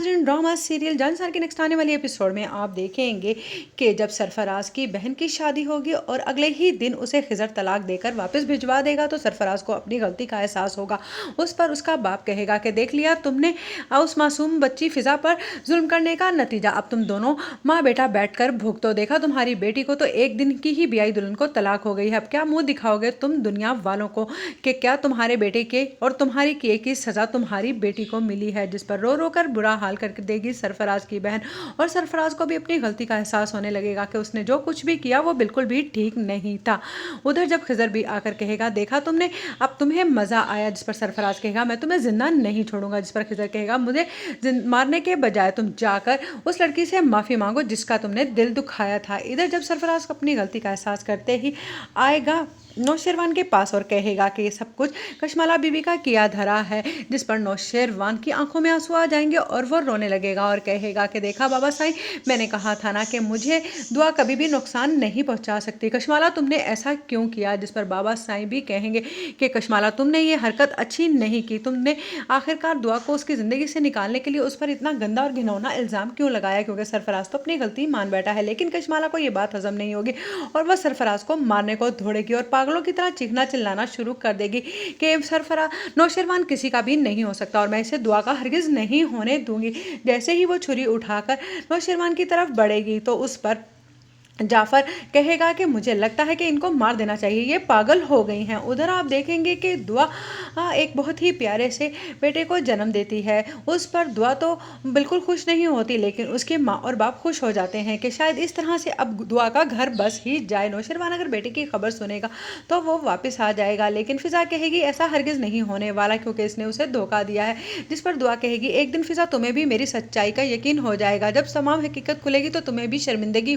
नाज़रीन, drama serial Jannisar के next आने वाले एपिसोड में आप देखेंगे कि जब सरफराज की बहन की शादी होगी और अगले ही दिन उसे खिज़र तलाक देकर वापस भिजवा देगा तो सरफराज को अपनी गलती का एहसास होगा। उस पर उसका बाप कहेगा कि देख लिया तुमने उस मासूम बच्ची फिजा पर जुल्म करने का नतीजा, अब तुम दोनों माँ बेटा बैठकर भुगतो। देखा तुम्हारी बेटी को तो एक दिन की ही ब्याई दुल्हन को तलाक हो गई है, अब क्या मुंह दिखाओगे तुम दुनिया वालों को कि क्या तुम्हारे बेटे के और तुम्हारी किए की सजा तुम्हारी बेटी को मिली है। जिस पर रो रो कर बुरा हाल कर देगी सरफराज की बहन और सरफराज को भी अपनी गलती का एहसास होने लगेगा कि उसने जो कुछ भी किया वो बिल्कुल भी ठीक नहीं था। उधर जब खिजर भी आकर कहेगा देखा तुमने, अब तुम्हें मजा आया। जिस पर सरफराज कहेगा मैं तुम्हें जिंदा नहीं छोड़ूंगा। जिस पर खिजर कहेगा मुझे मारने के बजाय तुम जाकर उस लड़की से माफी मांगो जिसका तुमने दिल दुखाया था। इधर जब सरफराज अपनी गलती का एहसास करते ही आएगा नौशेरवान के पास और कहेगा कि ये सब कुछ कशमाला बीबी का किया धरा है। जिस पर नौशेरवान की आंखों में आंसू आ जाएंगे और वो रोने लगेगा और कहेगा कि देखा बाबा साईं, मैंने कहा था ना कि मुझे दुआ कभी भी नुकसान नहीं पहुंचा सकती, कशमाला तुमने ऐसा क्यों किया। जिस पर बाबा साईं भी कहेंगे कि कशमाला तुमने ये हरकत अच्छी नहीं की, तुमने आखिरकार दुआ को उसकी ज़िंदगी से निकालने के लिए उस पर इतना गंदा और घिनौना इल्ज़ाम क्यों लगाया, क्योंकि सरफराज तो अपनी गलती मान बैठा है। लेकिन कशमाला को ये बात हजम नहीं होगी और वह सरफराज को मारने को दौड़ेगी और पागलों की तरह चीखना चिल्लाना शुरू कर देगी कि सरफराज नौशेरवान किसी का भी नहीं हो सकता और मैं इसे दुआ का हरगिज नहीं होने दूंगी। जैसे ही वो छुरी उठाकर नौशेरवान की तरफ बढ़ेगी तो उस पर जाफर कहेगा कि मुझे लगता है कि इनको मार देना चाहिए, ये पागल हो गई हैं। उधर आप देखेंगे कि दुआ एक बहुत ही प्यारे से बेटे को जन्म देती है। उस पर दुआ तो बिल्कुल खुश नहीं होती, लेकिन उसके माँ और बाप खुश हो जाते हैं कि शायद इस तरह से अब दुआ का घर बस ही जाए। नौशेरवान अगर बेटे की खबर सुनेगा तो वो वापस आ जाएगा, लेकिन फिजा कहेगी ऐसा हरगिज़ नहीं होने वाला क्योंकि इसने उसे धोखा दिया है। जिस पर दुआ कहेगी एक दिन फिजा तुम्हें भी मेरी सच्चाई का यकीन हो जाएगा, जब तमाम हकीकत खुलेगी तो तुम्हें भी शर्मिंदगी